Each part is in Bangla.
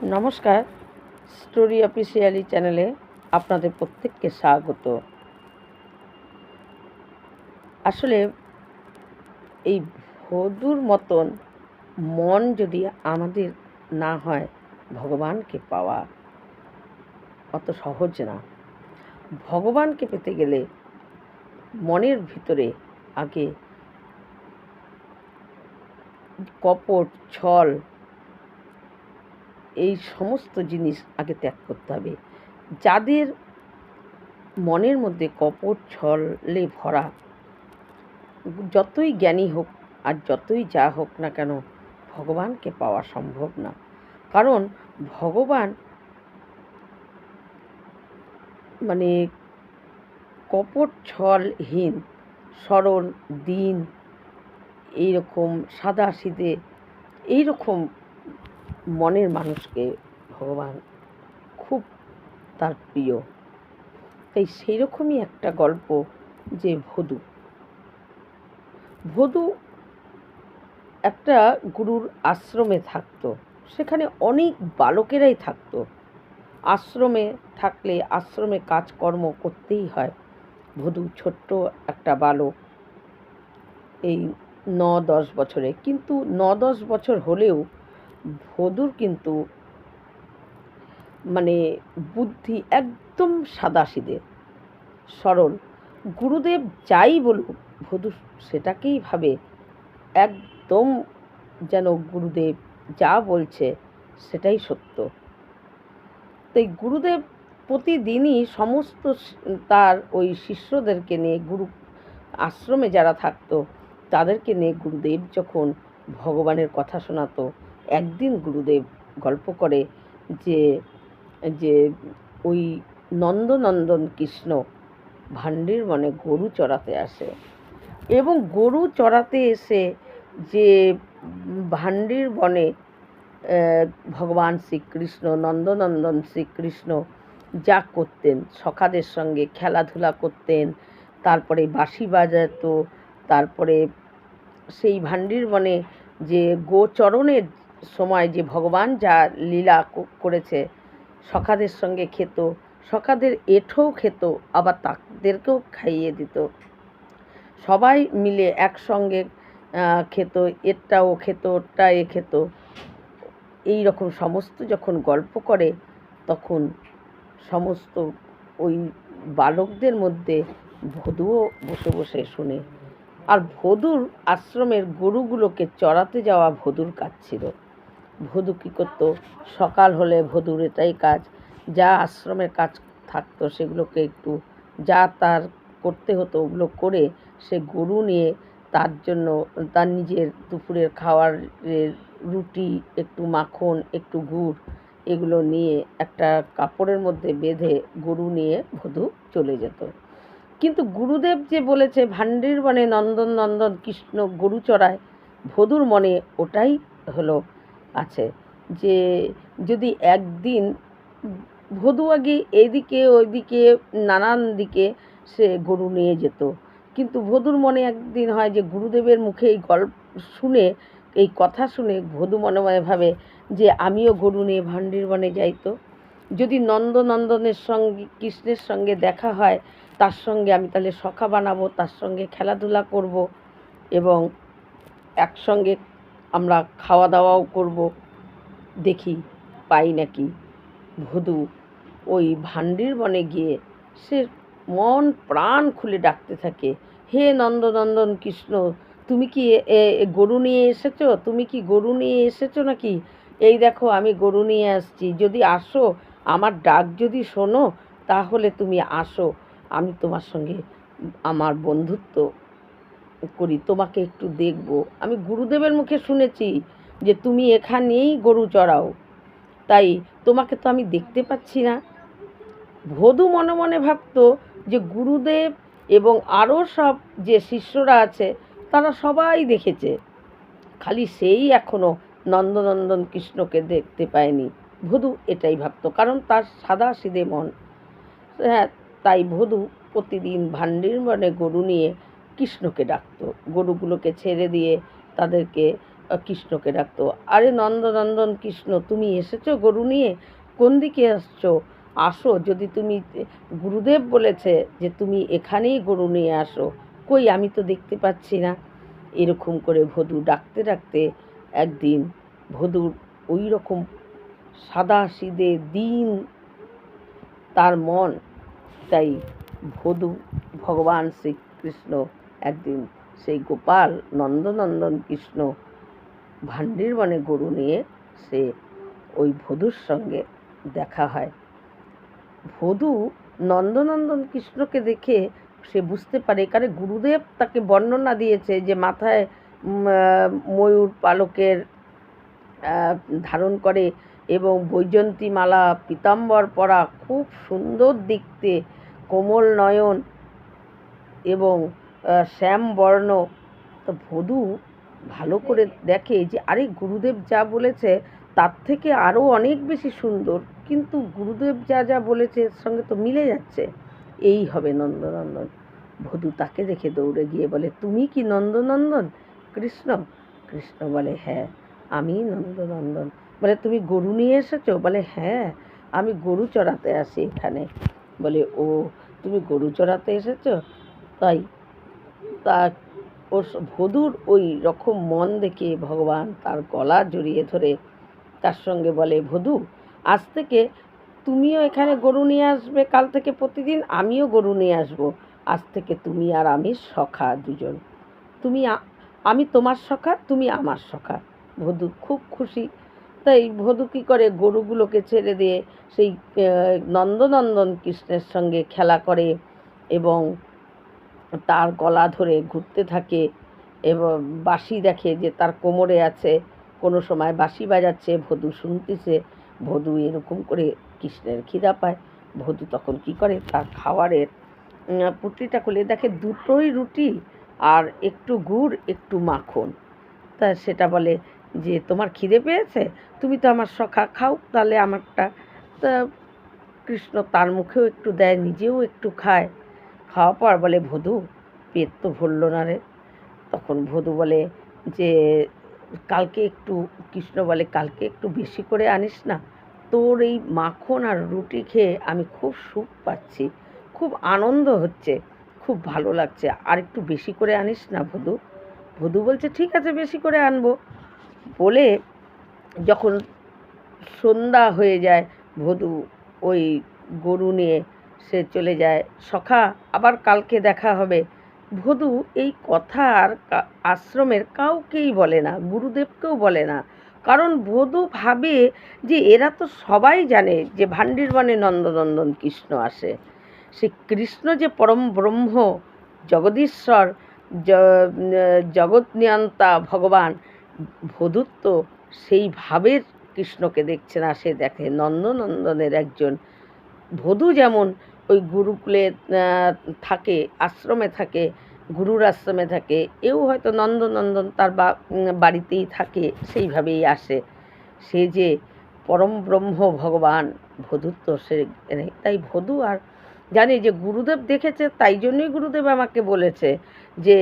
নমস্কার, স্টোরি অফিসিয়ালি চ্যানেলে আপনাদের প্রত্যেককে স্বাগত। আসলে এই ভদুর মতন মন যদি আমাদের না হয়, ভগবানকে পাওয়া অত সহজ না। ভগবানকে পেতে গেলে মনের ভিতরে আগে কপট, ছল এই সমস্ত জিনিস আগে ত্যাগ করতে হবে। যাদের মনের মধ্যে কপট ছলে ভরা, যতই জ্ঞানী হোক আর যতই যা হোক না কেন, ভগবানকে পাওয়া সম্ভব না। কারণ ভগবান মানে কপট ছলহীন, সরল, দীন, এইরকম সাদাসিধে এইরকম মনের মানুষকে ভগবান খুব তার প্রিয়। তাই সেই রকমই একটা গল্প যে ভদু একটা গুরুর আশ্রমে থাকতো। সেখানে অনেক বালকেরাই থাকতো। আশ্রমে থাকলে আশ্রমে কাজকর্ম করতেই হয়। ভদু ছোট্ট একটা বালক, এই 9-10 বছরে। কিন্তু 9-10 বছর হলেও ভদুর কিন্তু বুদ্ধি একদম সাদাসিধে, সরল। গুরুদেব যাই বলুক, ভদু সেটাকেই ভাবে একদম যেন গুরুদেব যা বলছে সেটাই সত্য। তাই গুরুদেব প্রতিদিনই সমস্ত তার ওই শিষ্যদেরকে নিয়ে, গুরু আশ্রমে যারা থাকতো তাদেরকে নিয়ে গুরুদেব যখন ভগবানের কথা শোনাতো। একদিন গুরুদেব গল্প করে যে যে ওই নন্দনন্দন কৃষ্ণ ভান্ডির বনে গরু চড়াতে আসে, এবং গরু চড়াতে এসে যে ভান্ডির বনে ভগবান শ্রীকৃষ্ণ, নন্দনন্দন শ্রীকৃষ্ণ যা করতেন, সখাদের সঙ্গে খেলাধুলা করতেন, তারপরে বাঁশি বাজাতো, তারপরে সেই ভান্ডির বনে যে গোচরণের সময় যে ভগবান যা লীলা করেছে, সখাদের সঙ্গে খেত, সখাদের এঁঠোও খেত, আবার তাদেরকেও খাইয়ে দিত। সবাই মিলে একসঙ্গে খেত, এরটাও খেত, ওরটা খেত। এই রকম সমস্ত যখন গল্প করে, তখন সমস্ত ওই বালকদের মধ্যে ভদুও বসে বসে শুনে। আর ভদুর আশ্রমের গরুগুলোকে চড়াতে যাওয়া ভদুর কাজ ছিল। ভদু কী করত, সকাল হলে ভদুর এটাই কাজ, যা আশ্রমের কাজ থাকতো সেগুলোকে একটু যা তার করতে হতো ওগুলো করে সে গরু নিয়ে তার জন্য তার নিজের দুপুরের খাওয়ারের রুটি, একটু মাখন, একটু গুড়, এগুলো নিয়ে একটা কাপড়ের মধ্যে বেঁধে গরু নিয়ে ভদু চলে যেত। কিন্তু গুরুদেব যে বলেছে ভান্ডির বনে নন্দন নন্দন কৃষ্ণ গরু চড়ায়, ভদুর মনে ওটাই হলো আছে যে যদি একদিন ভদু আগে এইদিকে ওইদিকে নানান দিকে সে গরু নিয়ে যেত। কিন্তু ভদুর মনে একদিন হয় যে গুরুদেবের মুখে এই গল্প শুনে, এই কথা শুনে ভদু মনে মনে ভাবে যে আমিও গরু নিয়ে ভান্ডির বনে যাইতো। যদি নন্দনন্দনের সঙ্গে কৃষ্ণের সঙ্গে দেখা হয়, তার সঙ্গে আমি তাহলে সখা বানাবো, তার সঙ্গে খেলাধুলা করব, এবং একসঙ্গে আমরা খাওয়া দাওয়াও করব, দেখি পাই নাকি। ভদু ওই ভান্ডির বনে গিয়ে সে মন প্রাণ খুলে ডাকতে থাকে, হে নন্দনন্দন কৃষ্ণ, তুমি কি গরু নিয়ে এসেছো? তুমি কি গরু নিয়ে এসেছো নাকি? এই দেখো আমি গরু নিয়ে আসছি, যদি আসো, আমার ডাক যদি শোনো, তাহলে তুমি আসো, আমি তোমার সঙ্গে আমার বন্ধুত্ব করি, তোমাকে একটু দেখব। আমি গুরুদেবের মুখে শুনেছি যে তুমি এখানেই গরু চড়াও, তাই তোমাকে তো আমি দেখতে পাচ্ছি না। ভদু মনে মনে ভাবত যে গুরুদেব এবং আরও সব যে শিষ্যরা আছে তারা সবাই দেখেছে, খালি সেই এখনও নন্দনন্দন কৃষ্ণকে দেখতে পায়নি। ভদু এটাই ভাবত, কারণ তার সাদাসিধে মন। হ্যাঁ, তাই ভদু প্রতিদিন ভান্ডির বনে গরু নিয়ে কৃষ্ণকে ডাকত। গরুগুলোকে ছেড়ে দিয়ে তাদেরকে কৃষ্ণকে ডাকতো, আরে নন্দনন্দন কৃষ্ণ, তুমি এসেছো গরু নিয়ে? কোন দিকে আসছো? আসো, যদি তুমি, গুরুদেব বলেছে যে তুমি এখানেই গরু নিয়ে আসো, কই আমি তো দেখতে পাচ্ছি না। এরকম করে ভদু ডাকতে ডাকতে একদিন ভদুর ওই রকম সাদাসিধে দিন তার মন, তাই ভদু ভগবান শ্রীকৃষ্ণ একদিন সেই গোপাল নন্দনন্দন কৃষ্ণ ভান্ডির বনে গরু নিয়ে সে ওই ভদুর সঙ্গে দেখা হয়। ভদু নন্দনন্দন কৃষ্ণকে দেখে সে বুঝতে পারে, কারণ গুরুদেব তাকে বর্ণনা দিয়েছে যে মাথায় ময়ূর পালকের ধারণ করে এবং বৈজন্তী মালা পীতাম্বর পরা, খুব সুন্দর দেখতে, কোমল নয়ন এবং শ্যাম বর্ণ। তো ভদু ভালো করে দেখে যে আরে গুরুদেব যা বলেছে তার থেকে আরও অনেক বেশি সুন্দর, কিন্তু গুরুদেব যা যা বলেছে এর সঙ্গে তো মিলে যাচ্ছে, এই হবে নন্দনন্দন। ভদু তাকে দেখে দৌড়ে গিয়ে বলে, তুমি কি নন্দনন্দন কৃষ্ণ? কৃষ্ণ বলে, হ্যাঁ আমি নন্দনন্দন। বলে, তুমি গরু নিয়ে এসেছো? বলে, হ্যাঁ আমি গরু চড়াতে আসি এখানে। বলে, ও তুমি গরু চড়াতে এসেছো? তাই তা ও ভদুর ওই রকম মন দেখে ভগবান তার গলা জড়িয়ে ধরে তার সঙ্গে বলে, ভদু আজ থেকে তুমিও এখানে গরু নিয়ে আসবে, কাল থেকে প্রতিদিন আমিও গরু নিয়ে আসবো, আজ থেকে তুমি আর আমি সখা দুজন, তুমি আমি তোমার সখা, তুমি আমার সখা। ভদু খুব খুশি। তাই ভদু কী করে, গরুগুলোকে ছেড়ে দিয়ে সেই নন্দনন্দন কৃষ্ণের সঙ্গে খেলা করে এবং তার গলা ধরে ঘুরতে থাকে এবং বাঁশি দেখে যে তার কোমরে আছে, কোনো সময় বাঁশি বাজাচ্ছে, ভদু শুনতেছে। ভদু এরকম করে কৃষ্ণের খিদা পায়। ভদু তখন কী করে, তার খাবারের পুটলিটা খুলে দেখে দুটোই রুটি আর একটু গুড় একটু মাখন। তা সেটা বলে যে তোমার খিদে পেয়েছে, তুমি তো আমার সখা, খাও তাহলে আমারটা। তা কৃষ্ণ তার মুখেও একটু দেয়, নিজেও একটু খায়। খাওয়ার পর বলে, ভদু পেট তো ভরল না রে। তখন ভদু বলে যে কালকে একটু, কৃষ্ণ বলে কালকে একটু বেশি করে আনিস না, তোর এই মাখন আর রুটি খেয়ে আমি খুব সুখ পাচ্ছি, খুব আনন্দ হচ্ছে, খুব ভালো লাগছে, আর একটু বেশি করে আনিস না ভদু। ভদু বলছে, ঠিক আছে বেশি করে আনবো। বলে যখন সন্ধ্যা হয়ে যায়, ভদু ওই গরু নিয়ে সে চলে যায়, সখা আবার কালকে দেখা হবে। ভদু এই কথা আর আশ্রমের কাউকেই বলে না, গুরুদেবকেও বলে না, কারণ ভদু ভাবে যে এরা তো সবাই জানে যে ভান্ডির বনে নন্দনন্দন কৃষ্ণ আসে, সে কৃষ্ণ যে পরম ব্রহ্ম জগদীশ্বর জগৎ নিয়ন্তা ভগবান। ভদুর তো সেই ভাবের কৃষ্ণকে দেখছে না, সে দেখে নন্দনন্দনের একজন। ভদু যেমন ওই গুরুকুলে থাকে, আশ্রমে থাকে, গুরুর আশ্রমে থাকে, এও হয়তো নন্দনন্দন তার বাড়িতেই থাকে, সেইভাবেই আসে। সে যে পরম ব্রহ্ম ভগবান, ভদুর তো সে, তাই ভদু আর জানি যে গুরুদেব দেখেছে, তাই জন্যই গুরুদেব আমাকে বলেছে যে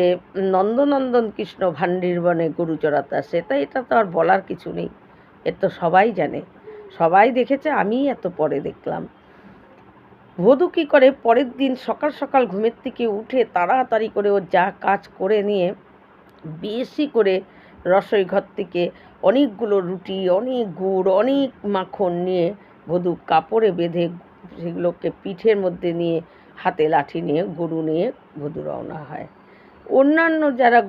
নন্দনন্দন কৃষ্ণ ভান্ডির বনে গরু চড়াতে আসে, তাই এটা তো আর বলার কিছু নেই, এ তো সবাই জানে, সবাই দেখেছে, আমি এত পরে দেখলাম। ভদু কী করে, পরের দিন সকাল সকাল ঘুমের থেকে উঠে তাড়াতাড়ি করে ও যা কাজ করে নিয়ে বেশি করে রসোই ঘর থেকে অনেকগুলো রুটি, অনেক গুড়, অনেক মাখন নিয়ে ভদু কাপড়ে বেঁধে সেগুলোকে পিঠের মধ্যে নিয়ে হাতে লাঠি নিয়ে গরু নিয়ে ভদু রওনা হয়। অন্যান্য যারা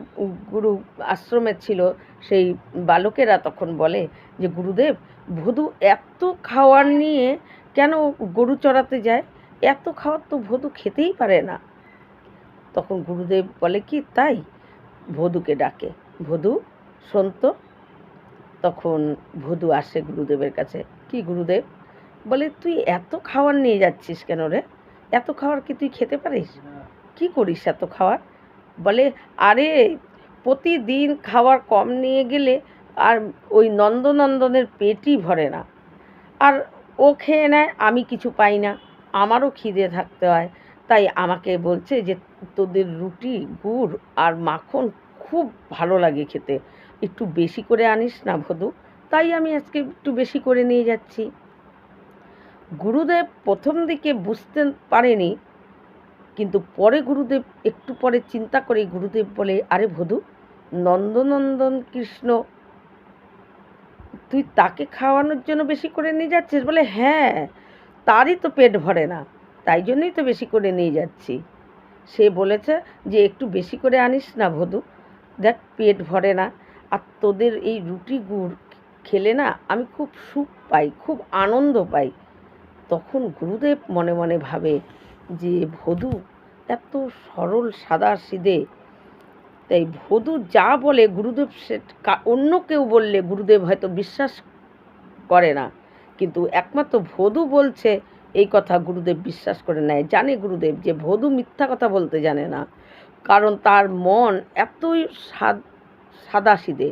গুরু আশ্রমে ছিল সেই বালকেরা তখন বলে যে গুরুদেব, ভদু এত খাওয়ার নিয়ে কেন গরু চড়াতে যায়, এত খাওয়ার তো ভদু খেতেই পারে না। তখন গুরুদেব বলে কি, তাই? ভদুকে ডাকে, ভদু শোন তো। তখন ভদু আসে গুরুদেবের কাছে, কি গুরুদেব? বলে, তুই এত খাওয়ার নিয়ে যাচ্ছিস কেন রে, এত খাওয়ার কি তুই খেতে পারিস, কি করিস এত খাওয়ার? বলে, আরে প্রতিদিন খাওয়ার কম নিয়ে গেলে আর ওই নন্দনন্দনের পেটই ভরে না, আর ও খেয়ে নেয়, আমি কিছু পাই না, আমারও খিদে থাকতে হয়, তাই আমাকে বলছে যে তোদের রুটি গুড় আর মাখন খুব ভালো লাগে খেতে, একটু বেশি করে আনিস না ভদু, তাই আমি আজকে একটু বেশি করে নিয়ে যাচ্ছি। গুরুদেব প্রথম দিকে বুঝতে পারেনি, কিন্তু পরে গুরুদেব একটু পরে চিন্তা করে গুরুদেব বলে, আরে ভদু, নন্দনন্দন কৃষ্ণ, তুই তাকে খাওয়ানোর জন্য বেশি করে নিয়ে যাচ্ছিস? বলে হ্যাঁ, তারই তো পেট ভরে না, তাই জন্যই তো বেশি করে নিয়ে যাচ্ছি। সে বলেছে যে একটু বেশি করে আনিস না ভদু, দেখ পেট ভরে না, আর তোদের এই রুটি গুড় খেলে না আমি খুব সুখ পাই, খুব আনন্দ পাই। তখন গুরুদেব মনে মনে ভাবে যে ভদু এত সরল সাদাসিধে, তাই ভদু যা বলে গুরুদেব অন্য কেউ বললে গুরুদেব হয়তো বিশ্বাস করে না, কিন্তু একমাত্র ভদু বলছে এই কথা গুরুদেব বিশ্বাস করে নেয়। জানে গুরুদেব যে ভদু মিথ্যা কথা বলতে জানে না, কারণ তার মন এতই সাদাসিধে।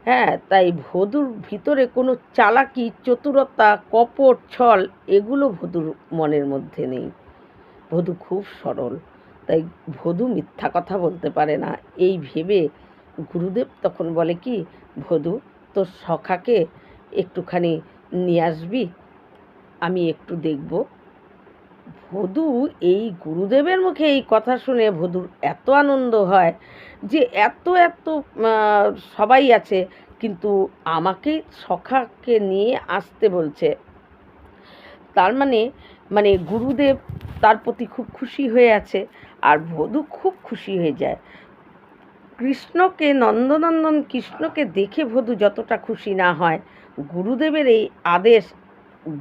হ্যাঁ, তাই ভদুর ভিতরে কোনো চালাকি, চতুরতা, কপট, ছল এগুলো ভদুর মনের মধ্যে নেই। ভদু খুব সরল, তাই ভদু মিথ্যা কথা বলতে পারে না। এই ভেবে গুরুদেব তখন বলে কি, ভদু তোর সখাকে একটুখানি নিয়ে আসবি, আমি একটু দেখব। ভদু এই গুরুদেবের মুখে এই কথা শুনে ভদুর এত আনন্দ হয় যে এত এত সবাই আছে, কিন্তু আমাকেই সখাকে নিয়ে আসতে বলছে। তার মানে গুরুদেব তার প্রতি খুব খুশি হয়ে আছে, আর ভদু খুব খুশি হয়ে যায়। কৃষ্ণকে, নন্দনন্দন কৃষ্ণকে দেখে ভদু যতটা খুশি না হয়, গুরুদেবের এই আদেশ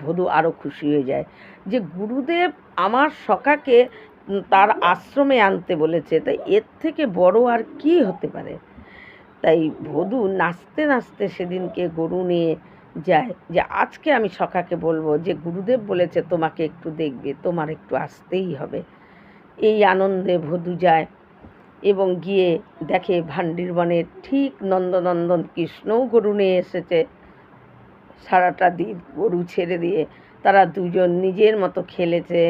ভদু আরও খুশি হয়ে যায় যে গুরুদেব আমার সখাকে তার আশ্রমে আনতে বলেছে, তাই এর থেকে বড় আর কি হতে পারে। তাই ভদু নাচতে নাচতে সেদিনকে গরু নিয়ে যায় যে আজকে আমি সখাকে বলবো যে গুরুদেব বলেছে তোমাকে একটু দেখবে, তোমার একটু আসতেই হবে। এই আনন্দে ভদু যায় এবং গিয়ে দেখে ভান্ডির বনের ঠিক নন্দনন্দন কৃষ্ণও গরু নিয়ে এসেছে। সারাটা দিন গরু ছেড়ে দিয়ে তারা দুজন নিজের মতো খেলেছে।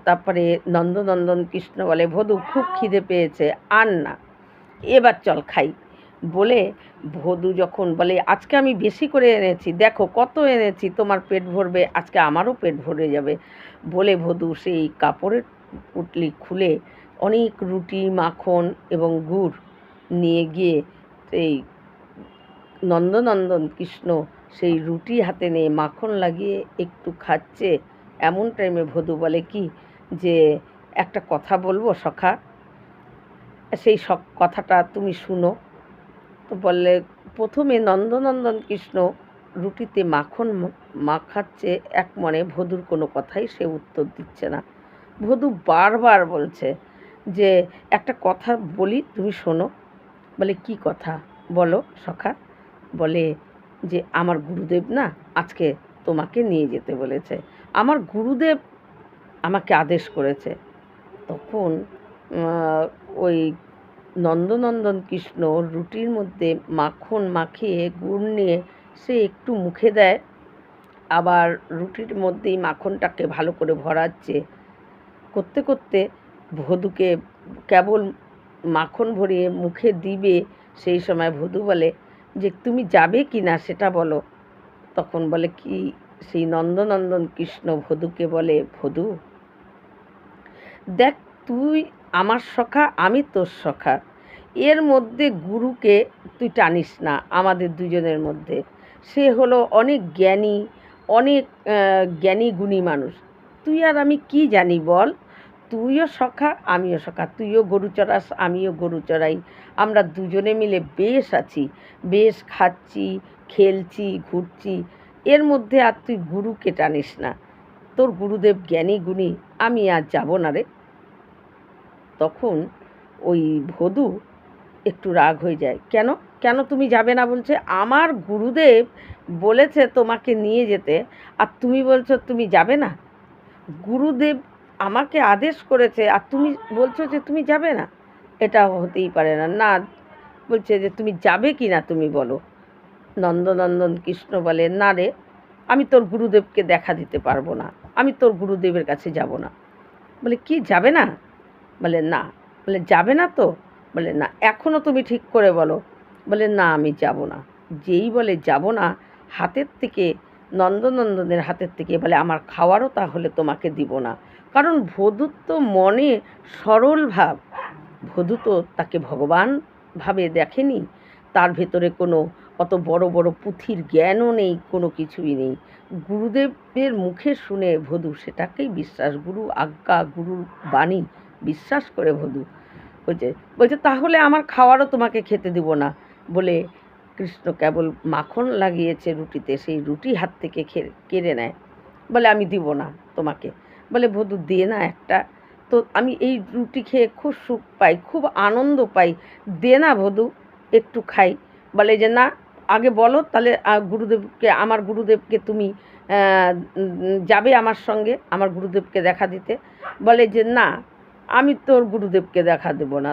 তারপরে নন্দনন্দন কৃষ্ণ বলে, ভদু খুব খিদে পেয়েছে, আর না, এবার চল খাই। বলে ভদু যখন বলে আজকে আমি বেশি করে এনেছি, দেখো কত এনেছি, তোমার পেট ভরবে, আজকে আমারও পেট ভরে যাবে। বলে ভদু সেই কাপড়ের পুটলি খুলে অনেক রুটি, মাখন এবং গুড় নিয়ে গিয়ে সেই নন্দনন্দন কৃষ্ণ সেই রুটি হাতে নিয়ে মাখন লাগিয়ে একটু খাচ্ছে। এমন টাইমে ভদু বলে কি যে একটা কথা বলবো সখা, সেই কথাটা তুমি শুনো। তো বললে, প্রথমে নন্দনন্দন কৃষ্ণ রুটিতে মাখন মাখাচ্ছে এক মনে, ভদুর কোনো কথাই সে উত্তর দিচ্ছে না। ভদু বারবার বলছে যে একটা কথা বলি, তুমি শোনো। বলে কি কথা বলো সখা। বলে যে আমার গুরুদেব না আজকে তোমাকে নিয়ে যেতে বলেছে, আমার গুরুদেব আমাকে আদেশ করেছে। তখন ওই নন্দনন্দন কৃষ্ণ রুটির মধ্যে মাখন মাখিয়ে গুড় নিয়ে সে একটু মুখে দেয়, আবার রুটির মধ্যেই মাখনটাকে ভালো করে ভরাচ্ছে। করতে করতে ভদুকে কেবল মাখন ভরিয়ে মুখে দিবে, সেই সময় ভদু বলে যে তুমি যাবে কি না সেটা বলো। তখন বলে কি, সেই নন্দনন্দন কৃষ্ণ ভদুকে বলে, ভদু দেখ, তুই আমার সখা, আমি তোর সখা, এর মধ্যে গুরুকে তুই টানিস না। আমাদের দুজনের মধ্যে সে হলো অনেক জ্ঞানী, অনেক জ্ঞানী গুণী মানুষ, তুই আর আমি কি জানি বল। তুইও সখা, আমিও সখা, তুইও গরু চড়াস, আমিও গরু চড়াই, আমরা দুজনে মিলে বেশ আছি, বেশ খাচ্ছি, খেলছি, ঘুরছি, এর মধ্যে আর তুই গুরুকে টানিস না। তোর গুরুদেব জ্ঞানী গুণী, আমি আর যাব না রে। তখন ওই ভদু একটু রাগ হয়ে যায়, কেন কেন তুমি যাবে না বলছে, আমার গুরুদেব বলেছে তোমাকে নিয়ে যেতে, আর তুমি বলছো তুমি যাবে না। গুরুদেব আমাকে আদেশ করেছে আর তুমি বলছো যে তুমি যাবে না, এটা হতেই পারে না। না, বলছে যে তুমি যাবে কি না তুমি বলো। নন্দনন্দন কৃষ্ণ বলে, না রে, আমি তোর গুরুদেবকে দেখা দিতে পারবো না, আমি তোর গুরুদেবের কাছে যাব না। বলে কি, যাবে না? বলে না। বলে যাবে না তো? বলে না, এখনও তুমি ঠিক করে বলো, বলে না আমি যাব না। যেই বলে যাব না, হাতের থেকে নন্দনন্দনের হাতের থেকে বলে আমার খাওয়ারও তাহলে তোমাকে দিব না। কারণ ভদুর তো মনে সরল ভাব, ভদু তো তাকে ভগবান ভাবে দেখেনি, তার ভেতরে কোনো অত বড় বড় পুঁথির জ্ঞানও নেই, কোনো কিছুই নেই। গুরুদেবের মুখে শুনে ভদু সেটাকেই বিশ্বাস, গুরু আজ্ঞা গুরুর বাণী বিশ্বাস করে ভদু বলছে বলছে তাহলে আমার খাওয়ারও তোমাকে খেতে দিব না। বলে কৃষ্ণ কেবল মাখন লাগিয়েছে রুটিতে, সেই রুটি হাত থেকে কেড়ে নেয়, বলে আমি দিব না তোমাকে। বলে ভদু দে না একটা, তো আমি এই রুটি খেয়ে খুব সুখ পাই, খুব আনন্দ পাই, দে না ভদু একটু খাই। বলে যে না আগে বলো তাহলে গুরুদেবকে, আমার গুরুদেবকে তুমি যাবে আমার সঙ্গে আমার গুরুদেবকে দেখা দিতে। বলে যে না আমি তোর গুরুদেবকে দেখা দেবো না।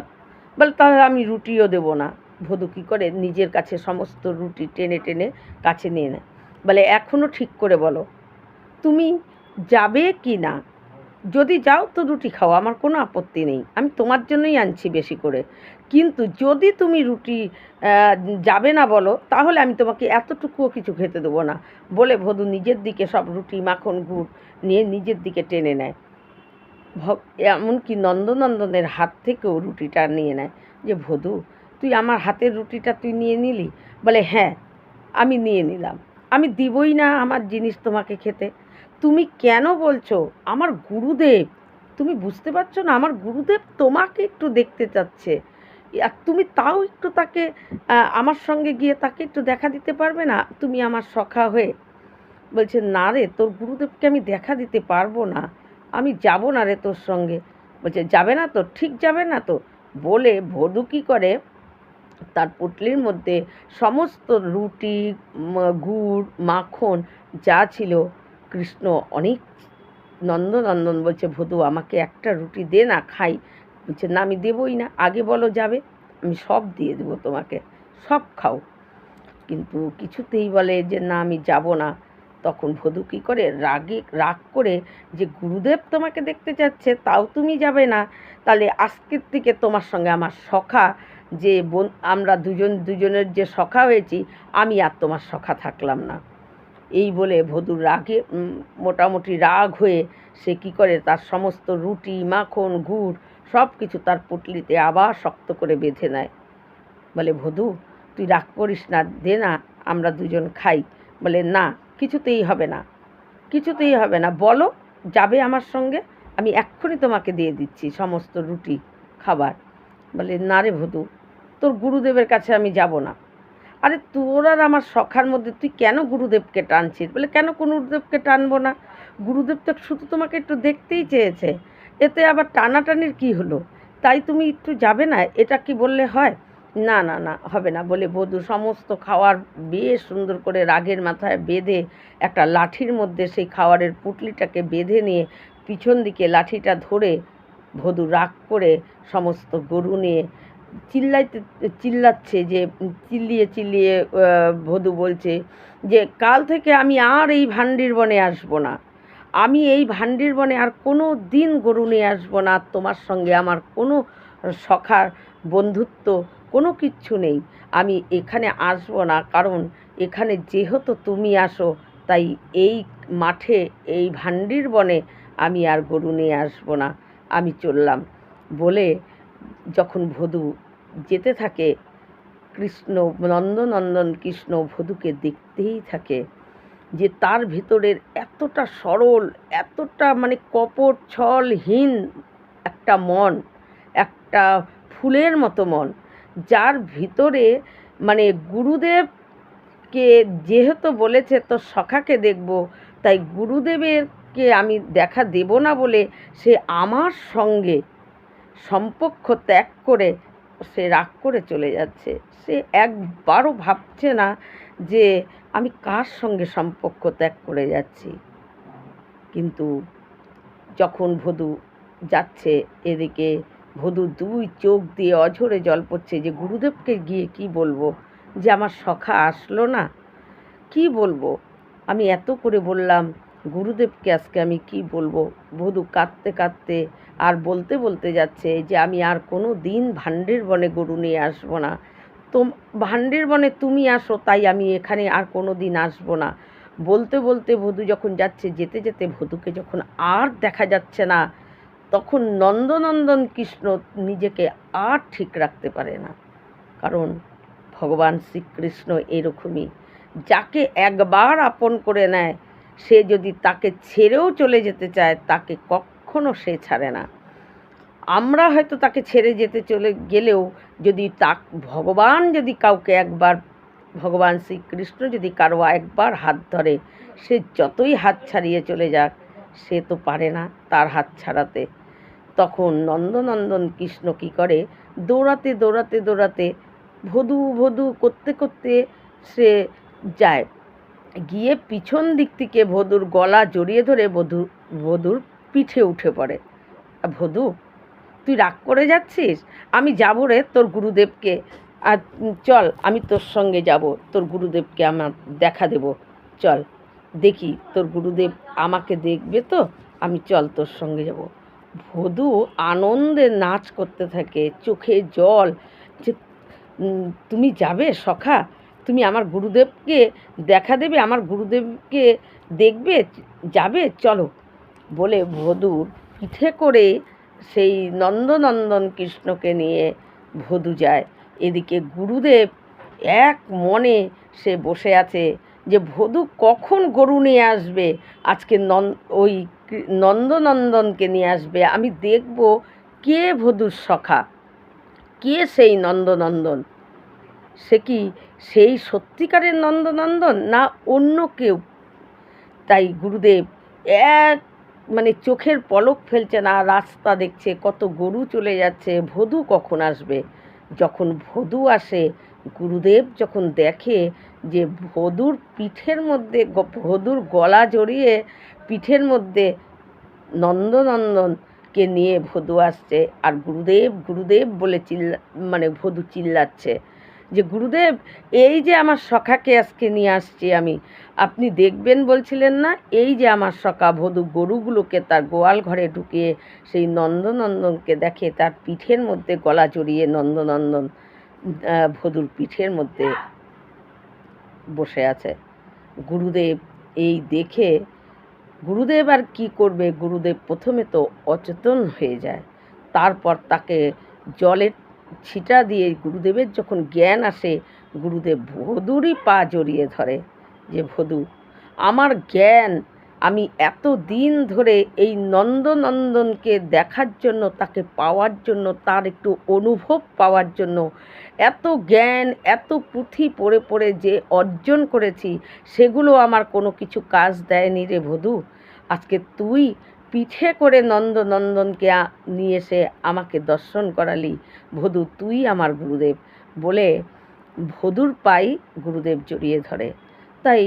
বলে তাহলে আমি রুটিও দেবো না। ভদু কী করে নিজের কাছে সমস্ত রুটি টেনে টেনে কাছে নিয়ে নেয়। বলে এখনও ঠিক করে বলো তুমি যাবে কি না, যদি যাও তো রুটি খাও, আমার কোনো আপত্তি নেই, আমি তোমার জন্যই আনছি বেশি করে, কিন্তু যদি তুমি রুটি যাবে না বলো তাহলে আমি তোমাকে এতটুকুও কিছু খেতে দেবো না। বলে ভদু নিজের দিকে সব রুটি মাখন গুড় নিয়ে নিজের দিকে টেনে নেয়। এমনকি নন্দনন্দনের হাত থেকেও রুটিটা নিয়ে নেয়। যে ভদু তুই আমার হাতের রুটিটা তুই নিয়ে নিলি? বলে হ্যাঁ আমি নিয়ে নিলাম, আমি দিবই না আমার জিনিস তোমাকে খেতে। তুমি কেন বলছো? আমার গুরুদেব, তুমি বুঝতে পারছো না আমার গুরুদেব তোমাকে একটু দেখতে চাচ্ছে, আর তুমি তাও একটু তাকে আমার সঙ্গে গিয়ে তাকে একটু দেখা দিতে পারবে না তুমি আমার সখা হয়ে? বলছে না রে তোর গুরুদেবকে আমি দেখা দিতে পারবো না, আমি যাব না রে তোর সঙ্গে। বলছে যাবে না তো? ঠিক যাবে না তো? বলে ভদু কী করে তার পুটলির মধ্যে সমস্ত রুটি গুড় মাখন যা ছিল, কৃষ্ণ অনেক নন্দনন্দন বলছে ভদু আমাকে একটা রুটি দে না খাই। বলছে না আমি দেবই না, আগে বলো যাবে, আমি সব দিয়ে দেবো তোমাকে, সব খাও। কিন্তু কিছুতেই বলে যে না আমি যাব না। তখন ভদু কী করে রাগ করে যে গুরুদেব তোমাকে দেখতে যাচ্ছে তাও তুমি যাবে না, তাহলে আজকের থেকে তোমার সঙ্গে আমার সখা যে আমরা দুজনের যে সখা হয়েছি আমি আর তোমার সখা থাকলাম না। এই বলে ভদুর রাগে মোটামুটি রাগ হয়ে সে কী করে তার সমস্ত রুটি মাখন গুড় সব কিছু তার পুটলিতে আবার শক্ত করে বেঁধে নেয়। বলে ভদু তুই রাগ করিস না, দে না আমরা দুজন খাই। বলে না কিছুতেই হবে না, কিছুতেই হবে না, বলো যাবে আমার সঙ্গে, আমি এক্ষুনি তোমাকে দিয়ে দিচ্ছি সমস্ত রুটি খাবার। বলে না রে ভদু তোর গুরুদেবের কাছে আমি যাব না। আরে তোর আর আমার সখার মধ্যে তুই কেন গুরুদেবকে টানছিস? বলে কেন গুরুদেবকে টানবো না, গুরুদেব তো শুধু তোমাকে একটু দেখতেই চেয়েছে, এতে আবার টানাটানির কি হলো? তাই তুমি একটু যাবে না, এটা কি বললে হয়? না না না হবে না। বলে বধূ সমস্ত খাওয়ার বেশ সুন্দর করে রাগের মাথায় বেঁধে একটা লাঠির মধ্যে সেই খাওয়ারের পুটলিটাকে বেঁধে নিয়ে পিছন দিকে লাঠিটা ধরে বধূ রাগ করে সমস্ত গরু নিয়ে চিল্লাচ্ছে, যে চিল্লিয়ে চিল্লিয়ে বধূ বলছে যে কাল থেকে আমি আর এই ভান্ডির বনে আসবো না, আমি এই ভান্ডির বনে আর কোনো দিন গরু নিয়ে আসবো না, তোমার সঙ্গে আমার কোনো সখার বন্ধুত্ব কোনো কিচ্ছু নেই, আমি এখানে আসবো না, কারণ এখানে যেহেতু তুমি আসো তাই এই মাঠে এই ভান্ডির বনে আমি আর গরু নিয়ে আসবো না, আমি চললাম। বলে যখন বধূ যেতে থাকে কৃষ্ণ নন্দনন্দন কৃষ্ণ বধূকে দেখতেই থাকে যে তার ভিতরের এতটা সরল, এতটা মানে কপট ছলহীন একটা মন, একটা ফুলের মতো মন, যার ভিতরে মানে গুরুদেবকে যেহেতু বলেছে তোর সখাকে দেখব, তাই গুরুদেবেরকে আমি দেখা দেব না বলে সে আমার সঙ্গে সম্পর্ক ত্যাগ করে সে রাগ করে চলে যাচ্ছে। সে একবারও ভাবছে না যে আমি কার সঙ্গে সম্পর্ক ত্যাগ করে যাচ্ছি। কিন্তু যখন বধূ যাচ্ছে এদিকে বধূর দুই চোখ দিয়ে অঝরে জল পড়ছে, যে গুরুদেবকে গিয়ে কি বলবো যে আমার সখা আসলো না, কি বলবো, আমি এত করে বললাম গুরুদেবকে আজকে আমি কি বলবো। বধূ কাঁদতে কাঁদতে আর বলতে বলতে যাচ্ছে যে আমি আর কোনো দিন ভান্ডের বনে গরু নিয়ে আসবো না, ভাণ্ডের বনে তুমি আসো, তাই আমি এখানে আর কোনো দিন আসবো না। বলতে বলতে ভদু যখন যাচ্ছে, যেতে যেতে ভদুকে যখন আর দেখা যাচ্ছে না, তখন নন্দনন্দন কৃষ্ণ নিজেকে আর ঠিক রাখতে পারে না। কারণ ভগবান শ্রীকৃষ্ণ এরকমই, যাকে একবার আপন করে নেয়, সে যদি তাকে ছেড়েও চলে যেতে চায়, তাকে কখনো সে ছাড়ে না। আমরা হয়তো তাকে ছেড়ে যেতে চলে গেলেও যদি ভগবান যদি কাউকে একবার, ভগবান শ্রীকৃষ্ণ যদি কারো একবার হাত ধরে, সে যতই হাত ছাড়িয়ে চলে যাক, সে তো পারে না তার হাত ছাড়াতে। তখন নন্দনন্দন কৃষ্ণ কী করে, দৌড়াতে দৌড়াতে দৌড়াতে ভদু ভদু করতে করতে সে যায়, গিয়ে পিছন দিক থেকে ভদুর গলা জড়িয়ে ধরে ভদুর পিঠে উঠে পড়ে। ভদু, তুই রাগ করে যাচ্ছিস? আমি যাবো রে তোর গুরুদেবকে, আর চল আমি তোর সঙ্গে যাব, তোর গুরুদেবকে আমার দেখা দেব, চল দেখি তোর গুরুদেব আমাকে দেখবে তো, আমি চল তোর সঙ্গে যাব। ভদু আনন্দে নাচ করতে থাকে, চোখে জল, যে তুমি যাবে সখা, তুমি আমার গুরুদেবকে দেখা দেবে, আমার গুরুদেবকে দেখবে, যাবে, চলো বলে ভদুর পিঠে করে সেই নন্দনন্দন কৃষ্ণকে নিয়ে ভদু যায়। এদিকে গুরুদেব এক মনে সে বসে আছে যে ভদু কখন গরু নিয়ে আসবে, আজকে ওই নন্দনন্দনকে নিয়ে আসবে, আমি দেখব কে ভদুর সখা, কে সেই নন্দনন্দন, সে কি সেই সত্যিকারের নন্দনন্দন না অন্য কেউ। তাই গুরুদেব এক চোখের পলক ফেলছে না, রাস্তা দেখছে, কত গরু চলে যাচ্ছে, ভদু কখন আসবে। যখন ভদু আসে, গুরুদেব যখন দেখে যে ভদুর পিঠের মধ্যে, ভদুর গলা জড়িয়ে পিঠের মধ্যে নন্দনন্দনকে নিয়ে ভদু আসছে, আর গুরুদেব গুরুদেব বলে ভদু চিল্লাচ্ছে যে গুরুদেব, এই যে আমার সখাকে আজকে নিয়ে আসছি আমি, আপনি দেখবেন বলছিলেন না, এই যে আমার সখা। ভদু গরুগুলোকে তার গোয়াল ঘরে ঢুকিয়ে সেই নন্দনন্দনকে দেখে তার পিঠের মধ্যে গলা জড়িয়ে নন্দনন্দন ভদুর পিঠের মধ্যে বসে আছে। গুরুদেব এই দেখে, গুরুদেব আর কি করবে, গুরুদেব প্রথমে তো অচেতন হয়ে যায়, তারপর তাকে জলের ছিটা দিয়ে গুরুদেবের যখন জ্ঞান আসে, গুরুদেব ভদুরই পা জড়িয়ে ধরে যে ভদু, আমার জ্ঞান, আমি এত দিন ধরে এই নন্দনন্দনকে দেখার জন্য, তাকে পাওয়ার জন্য, তার একটু অনুভব পাওয়ার জন্য এত জ্ঞান, এত পুঁথি পড়ে পড়ে যে অর্জন করেছি, সেগুলো আমার কোনো কিছু কাজ দেয়নি রে ভদু। আজকে তুই পিঠে করে নন্দনন্দনকে নিয়ে এসে আমাকে দর্শন করালি, ভদু তুই আমার গুরুদেব বলে ভদুর পাই গুরুদেব জড়িয়ে ধরে। তাই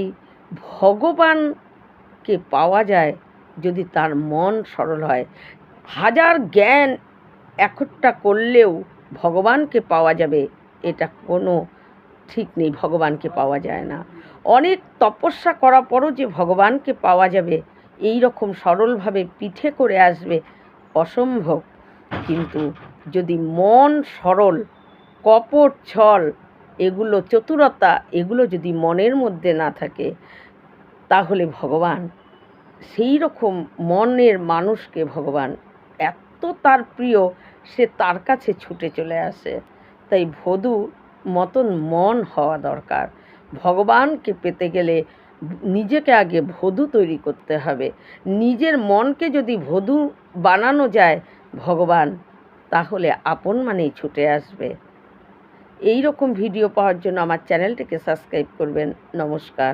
ভগবানকে পাওয়া যায় যদি তার মন সরল হয়। হাজার জ্ঞান একট্টা করলেও ভগবানকে পাওয়া যাবে এটা কোনো ঠিক নেই, ভগবানকে পাওয়া যায় না। অনেক তপস্যা করার পরও যে ভগবানকে পাওয়া যাবে এই রকম সরলভাবে পিঠে করে আসবে, অসম্ভব। কিন্তু যদি মন সরল, কপট ছল, এগুলো চতুরতা, এগুলো যদি মনের মধ্যে না থাকে, তাহলে ভগবান সেই রকম মনের মানুষকে ভগবান এত তার প্রিয়, সে তার কাছে ছুটে চলে আসে। তাই ভদু মতন মন হওয়া দরকার। ভগবানকে পেতে গেলে নিজেকে আগে ভদু তৈরি করতে হবে। নিজের মনকে যদি ভদু বানানো যায় ভগবান, তাহলে আপন মানেই ছুটে আসবে। এই রকম ভিডিও পাওয়ার জন্য আমার চ্যানেলটিকে সাবস্ক্রাইব করবেন। নমস্কার।